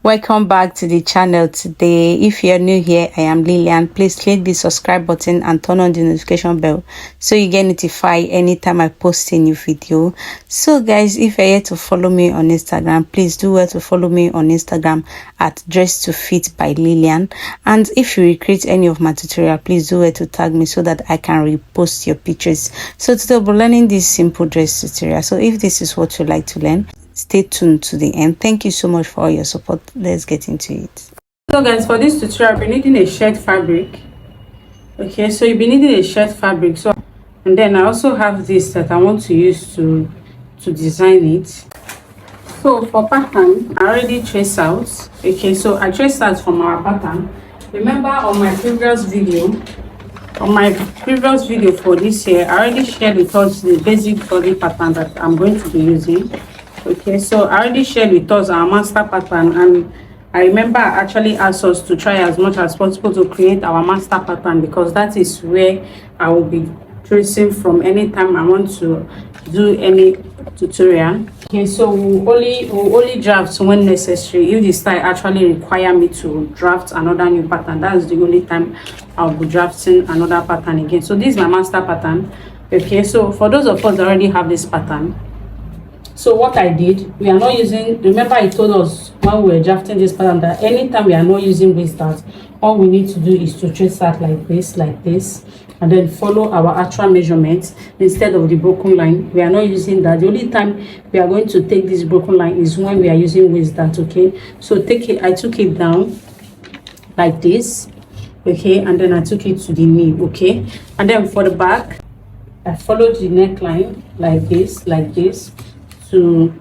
Welcome back to the channel. Today, if you're new here, I am Lillian. Please click the subscribe button and turn on the notification bell so you get notified anytime I post a new video. So guys, if you're here to follow me on Instagram, please do well to follow me on Instagram at Dress to Fit by Lillian. And if you recreate any of my tutorial, please do well to tag me so that I can repost your pictures. So today we'll be learning this simple dress tutorial. So if this is what you like to learn, stay tuned to the end. Thank you so much for all your support. Let's get into it. So guys, for this tutorial, I'll be needing a shirt fabric. Okay, so you'll be needing a shirt fabric. So, and then I also have this that I want to use to design it. So for pattern, I already traced out. Okay, so I traced out from our pattern. Remember on my previous video for this year, I already shared with us the basic body pattern that I'm going to be using. Okay, so I already shared with us our master pattern, and I remember I actually asked us to try as much as possible to create our master pattern, because that is where I will be tracing from anytime I want to do any tutorial. Okay, so we'll only draft when necessary. If the style actually require me to draft another new pattern, that's the only time I'll be drafting another pattern again. So this is my master pattern. Okay, so for those of us that already have this pattern, so what I did, we are not using, remember I told us when we were drafting this pattern that anytime we are not using waist dart, all we need to do is to trace that like this, and then follow our actual measurements instead of the broken line. We are not using that. The only time we are going to take this broken line is when we are using waist dart. Okay, so I took it down like this. Okay, and then I took it to the knee. Okay, and then for the back, I followed the neckline like this to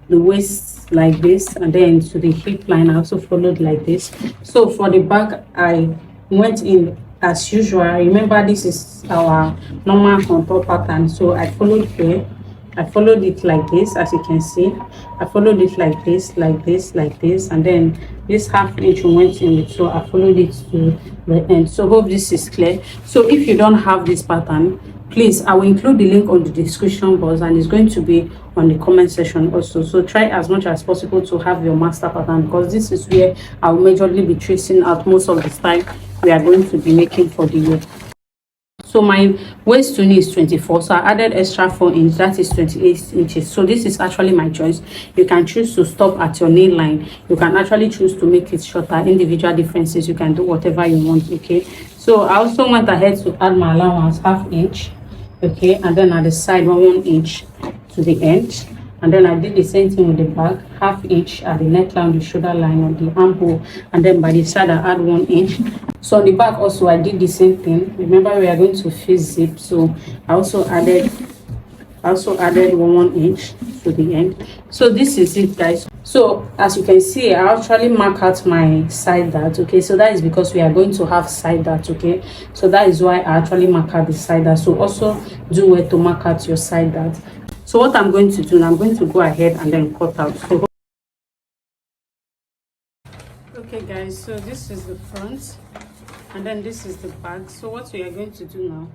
the waist like this, and then to the hip line I also followed like this. So for the back, I went in as usual. Remember, this is our normal contour pattern, so I followed here. I followed it like this, as you can see. I followed it like this, and then this half inch went in it, so I followed it to the end. So hope this is clear. So if you don't have this pattern, please, I will include the link on the description box, and it's going to be on the comment section also. So try as much as possible to have your master pattern, because this is where I will majorly be tracing out most of the style we are going to be making for the year. So my waist to knee is 24, so I added extra 4 inches, that is 28 inches. So this is actually my choice. You can choose to stop at your knee line. You can actually choose to make it shorter. Individual differences, you can do whatever you want. Okay, so I also went ahead to add my allowance ½ inch. Okay, and then at the side 1 inch to the end, and then I did the same thing with the back, ½ inch at the neckline, the shoulder line, on the armhole, and then by the side I add 1 inch. So on the back also I did the same thing. Remember, we are going to face zip, so I also added 1 inch to the end. So this is it, guys. So as you can see, I actually mark out my side dart. Okay, so that is because we are going to have side dart. Okay, so that is why I actually mark out the side dart. So also do where to mark out your side dart. So what I'm going to do now, I'm going to go ahead and then cut out. So, okay guys, so this is the front, and then this is the back. So what we are going to do now,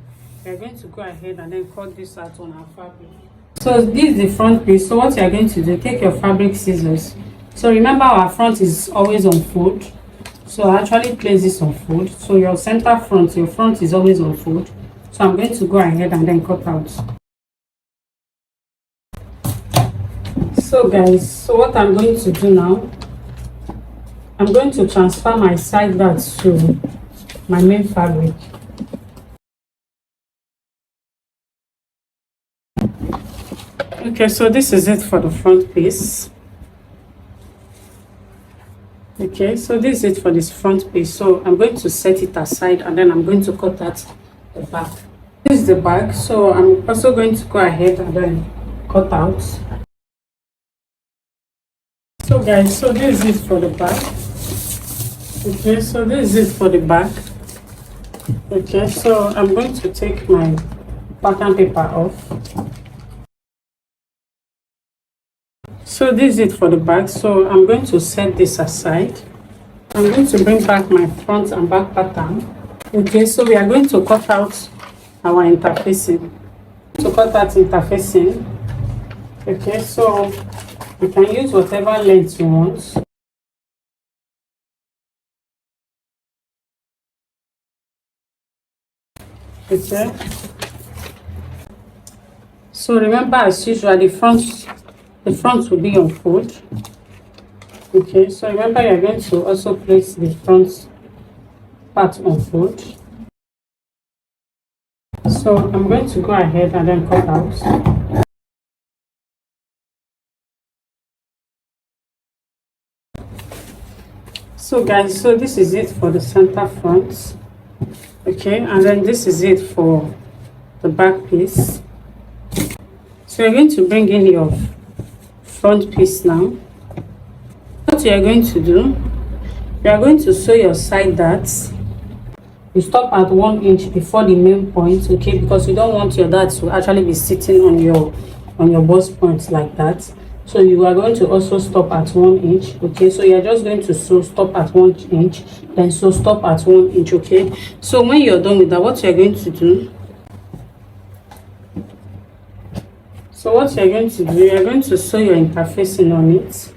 we are going to go ahead and then cut this out on our fabric. So this is the front piece. So what you are going to do, take your fabric scissors. So remember, our front is always on fold, so I actually place this on fold. So your center front, your front is always on fold. So I'm going to go ahead and then cut out. So guys, so what I'm going to do now, I'm going to transfer my side dart to my main fabric. Okay, so this is it for the front piece. Okay, so this is it for this front piece. So I'm going to set it aside, and then I'm going to cut out the back. This is the back, so I'm also going to go ahead and then cut out. So guys, so this is it for the back. Okay, so this is it for the back. Okay, so I'm going to take my pattern paper off. So this is it for the back. So I'm going to set this aside. I'm going to bring back my front and back pattern. Okay, so we are going to cut out our interfacing. To cut out interfacing, okay, so you can use whatever length you want. Okay. So remember, as usual, the front will be on fold. Okay, so remember you're going to also place the front part on fold. So I'm going to go ahead and then cut out. So guys, so this is it for the center front. Okay, and then this is it for the back piece. So you're going to bring in your front piece now. What you are going to do, you are going to sew your side darts. You stop at 1 inch before the main point, okay, because you don't want your darts to actually be sitting on your bust points like that. So you are going to also stop at 1 inch, okay. So you are just going to sew, stop at 1 inch, then sew, stop at 1 inch, okay. So when you're done with that, what you're going to do, you're going to sew your interfacing on it,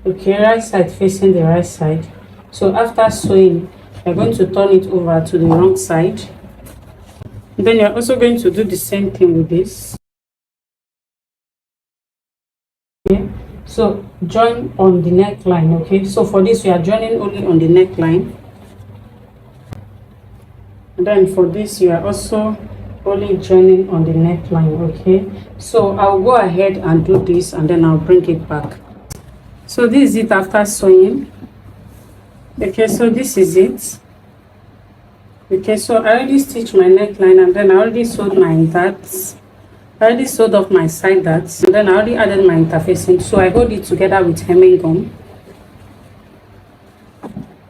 okay, right side facing the right side. So after sewing, you're going to turn it over to the wrong side. Then you're also going to do the same thing with this. Okay, so join on the neckline, okay. So for this, you are joining only on the neckline, and then for this, you are also only joining on the neckline, okay. So I'll go ahead and do this, and then I'll bring it back. So this is it after sewing. Okay, so this is it. Okay, so I already stitched my neckline, and then I already sewed my darts. I already sewed off my side darts, and then I already added my interfacing. So I hold it together with hemming gum.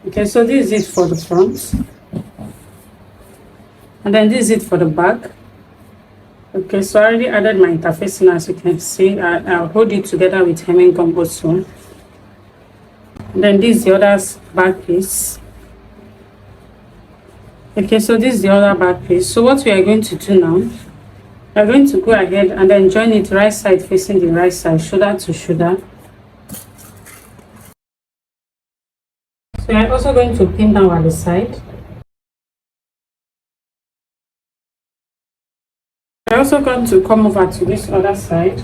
Okay, so this is it for the front, and then this is it for the back. Okay, so I already added my interfacing, as you can see. I'll hold it together with hemming gum also. And then this is the other back piece. Okay, so this is the other back piece. So what we are going to do now, we're going to go ahead and then join it right side facing the right side, shoulder to shoulder. So we're also going to pin down at the side. We're also going to come over to this other side.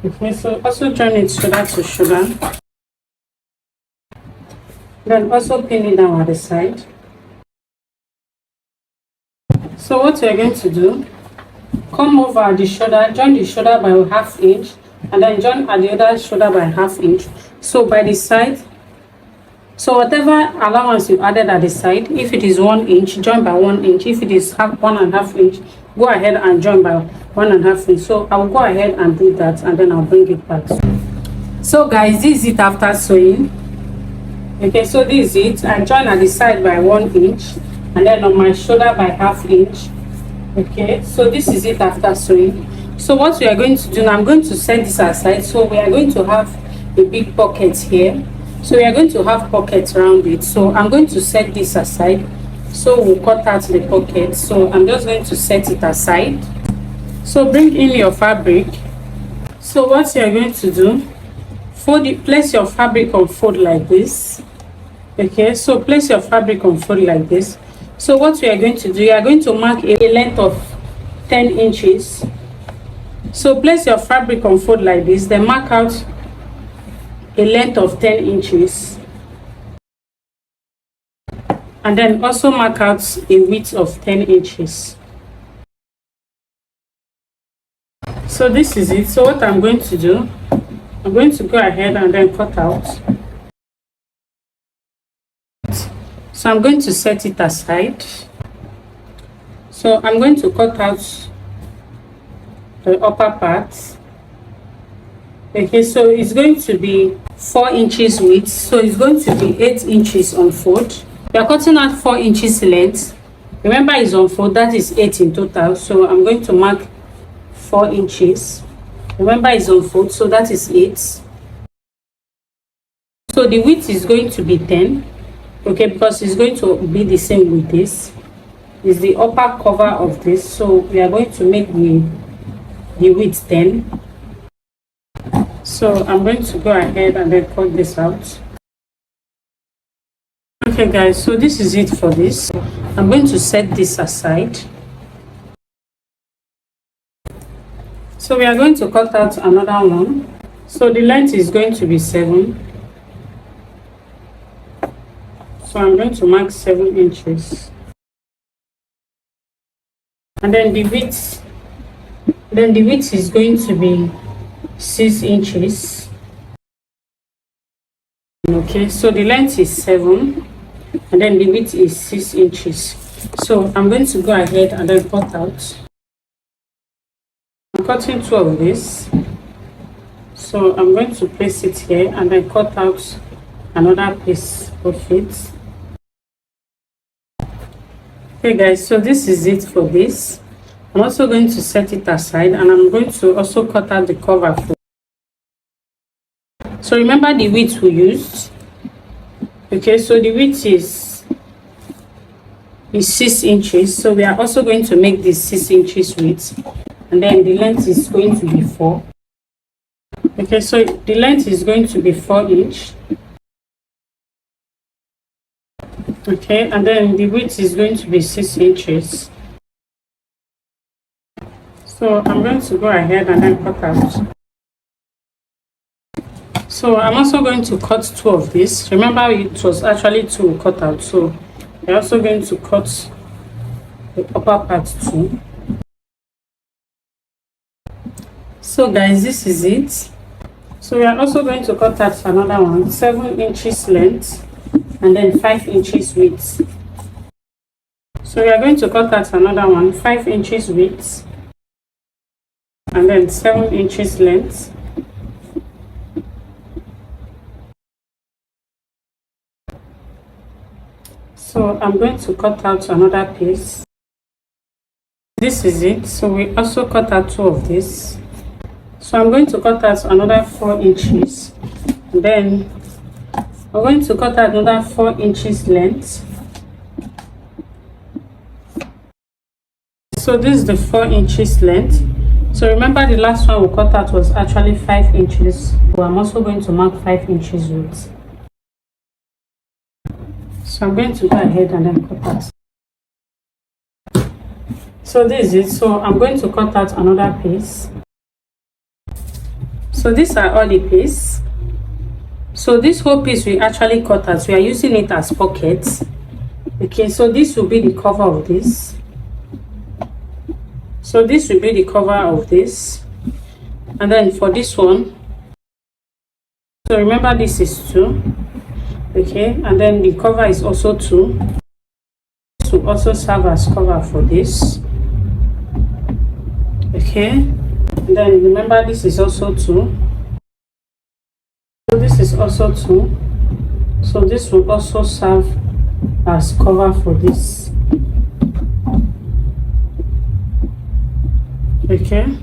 Okay, so also join it shoulder to shoulder. Then also pin it down at the side. So what we're going to do, come over the shoulder, join the shoulder by 1/2 inch, and then join at the other shoulder by 1/2 inch. So by the side, so whatever allowance you added at the side, if it is 1 inch, join by 1 inch. If it is 1.5 inch, go ahead and join by 1.5 inch. So I'll go ahead and do that, and then I'll bring it back. So guys, this is it after sewing. Okay, so this is it. I join at the side by 1 inch, and then on my shoulder by 1/2 inch. Okay, so this is it after sewing. So what we are going to do now, I'm going to set this aside. So we are going to have a big pocket here. So we are going to have pockets around it. So I'm going to set this aside. So we'll cut out the pocket. So I'm just going to set it aside. So bring in your fabric. So what you are going to do, fold it, place your fabric on fold like this. Okay, so place your fabric on fold like this. So what we are going to do, you are going to mark a length of 10 inches. So place your fabric on fold like this, then mark out a length of 10 inches. And then also mark out a width of 10 inches. So this is it. So what I'm going to do, I'm going to go ahead and then cut out. So I'm going to set it aside. So I'm going to cut out the upper part. Okay, so it's going to be 4 inches width. So it's going to be 8 inches on fold. We are cutting out 4 inches length. Remember, it's on fold, that is 8 in total. So I'm going to mark 4 inches. Remember, it's on fold, so that is 8. So the width is going to be 10. Okay, because it's going to be the same with this. Is the upper cover of this. So we are going to make the width 10. So I'm going to go ahead and then cut this out. Okay guys, so this is it for this. I'm going to set this aside. So we are going to cut out another one. So the length is going to be 7. So I'm going to mark 7 inches. And then the width is going to be 6 inches. Okay, so the length is 7 and then the width is 6 inches. So I'm going to go ahead and then cut out. I'm cutting 2 of this. So I'm going to place it here and then cut out another piece of it. Okay guys, so this is it for this. I'm also going to set it aside and I'm going to also cut out the cover for. So remember the width we used. Okay, so the width is 6 inches. So we are also going to make this 6 inches width, and then the length is going to be 4. Okay, so the length is going to be 4 inch. Okay, and then the width is going to be 6 inches. So I'm going to go ahead and then cut out. So I'm also going to cut 2 of this. Remember it was actually 2 cut out, so we're also going to cut the upper part too. So guys, this is it. So we are also going to cut out another one, 7 inches length and then 5 inches width. So we are going to cut out another one, 5 inches width and then 7 inches length. So I'm going to cut out another piece. This is it. So we also cut out 2 of this. So I'm going to cut out another 4 inches. And then I'm going to cut out another 4 inches length. So this is the 4 inches length. So remember the last one we cut out was actually 5 inches. But I'm also going to mark 5 inches width. So I'm going to go ahead and then cut out. So this is it. So I'm going to cut out another piece. So these are all the pieces. So this whole piece we actually cut out. We are using it as pockets. Okay, so this will be the cover of this. So this will be the cover of this. And then for this one, so remember this is 2. Okay, and then the cover is also 2. This will also serve as cover for this. Okay, and then remember this is also 2. So this is also 2. So this will also serve as cover for this. Okay,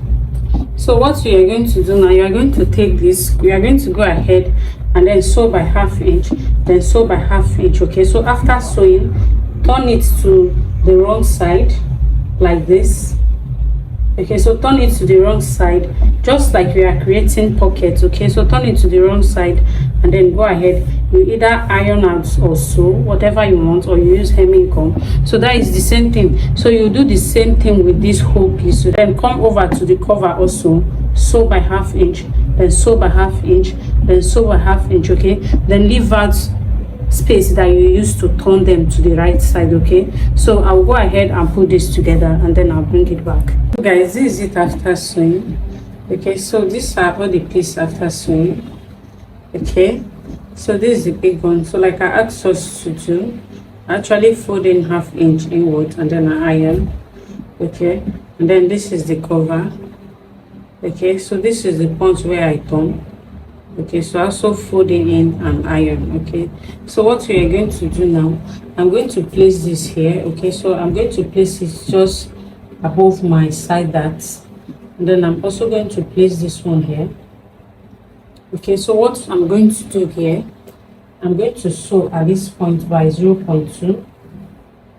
so what we are going to do now, you are going to take this, we are going to go ahead and then sew by 1/2 inch, then sew by 1/2 inch. Okay, so after sewing, turn it to the wrong side like this. Okay, so turn it to the wrong side, just like we are creating pockets. Okay, so turn it to the wrong side and then go ahead. You either iron out or sew, whatever you want, or you use hemming comb. So that is the same thing. So you do the same thing with this whole piece. So then come over to the cover also, sew by 1/2 inch, then sew by 1/2 inch, then sew by 1/2 inch. Okay, then leave out space that you use to turn them to the right side. Okay, so I'll go ahead and put this together and then I'll bring it back. So guys, this is it after sewing. Okay, so these are all the pieces after sewing. Okay, so this is the big one. So like I asked us to do, actually fold in 1/2 inch inward and then I iron. Okay, and then this is the cover. Okay, so this is the point where I turn. Okay, so also folding in and iron. Okay, so what we are going to do now, I'm going to place this here. Okay, so I'm going to place it just above my side darts, and then I'm also going to place this one here. Okay, so what I'm going to do here, I'm going to sew at this point by 0.2.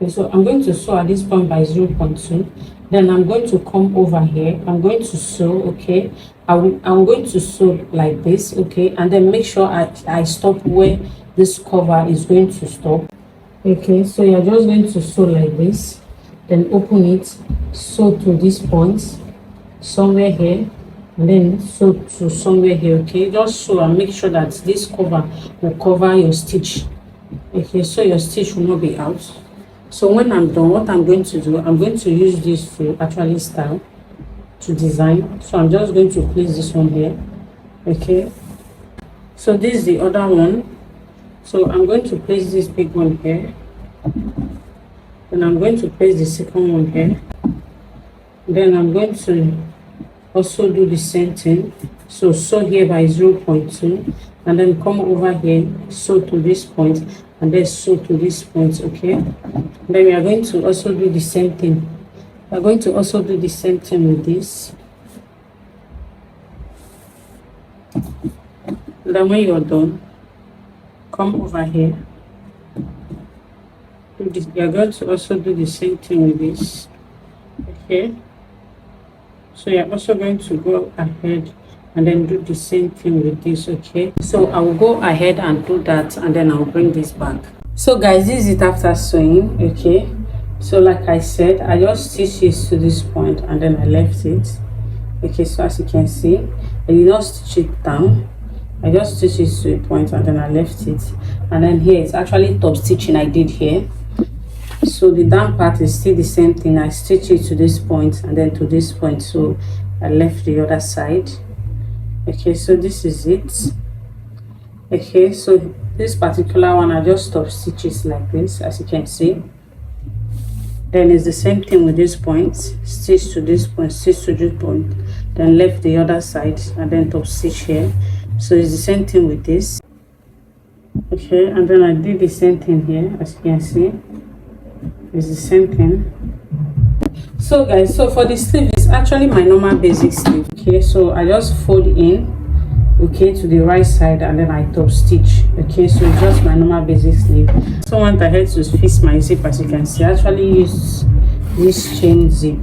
Okay, so I'm going to sew at this point by 0.2. Then I'm going to come over here. I'm going to sew. Okay, I'm going to sew like this. Okay, and then make sure I stop where this cover is going to stop. Okay, so you're just going to sew like this, then open it, sew to this point somewhere here, and then sew to somewhere here. Okay, just sew and make sure that this cover will cover your stitch. Okay, so your stitch will not be out. So when I'm done, what I'm going to do, I'm going to use this to actually style, to design. So I'm just going to place this one here. Okay, so this is the other one. So I'm going to place this big one here, and I'm going to place the second one here. Then I'm going to also do the same thing. So sew here by 0.2, and then come over here, sew to this point, and then sew to this point. Okay, then we are going to also do the same thing. We are going to also do the same thing with this. Then when you're done, come over here. You are going to also do the same thing with this. Okay, so you're also going to go ahead and then do the same thing with this. Okay, so I will go ahead and do that, and then I'll bring this back. So guys, this is it after sewing. Okay, so like I said, I just stitched this to this point and then I left it. Okay, so as you can see, I did not stitch it down. I just stitched it to a point and then I left it. And then here it's actually top stitching I did here. So the down part is still the same thing. I stitch it to this point and then to this point, so I left the other side. Okay, so this is it. Okay, so this particular one I just stop stitches like this, as you can see. Then it's the same thing with this point, stitch to this point, stitch to this point, then left the other side and then top stitch here. So it's the same thing with this. Okay, and then I did the same thing here, as you can see. It's the same thing. So guys, so for the sleeve, it's actually my normal basic sleeve. Okay, so I just fold in, okay, to the right side, and then I top stitch. Okay, so it's just my normal basic sleeve. So I went ahead to fix my zip, as you can see. I actually use this chain zip.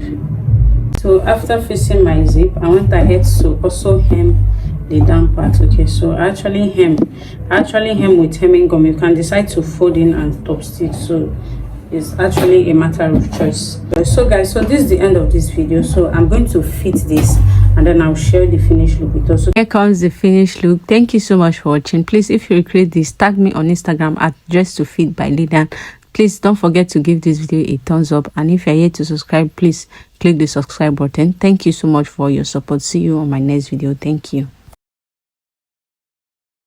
So after fixing my zip, I went ahead to also hem the down part. Okay, so I actually hem with hemming gum. You can decide to fold in and top stitch, so it's actually a matter of choice. So guys, so this is the end of this video. So I'm going to fit this and then I'll share the finished look with us. So here comes the finished look. Thank you so much for watching. Please, if you recreate this, tag me on Instagram at Dress to Fit by Lidan. Please don't forget to give this video a thumbs up, and if you're here to subscribe, please click the subscribe button. Thank you so much for your support. See you on my next video. Thank you.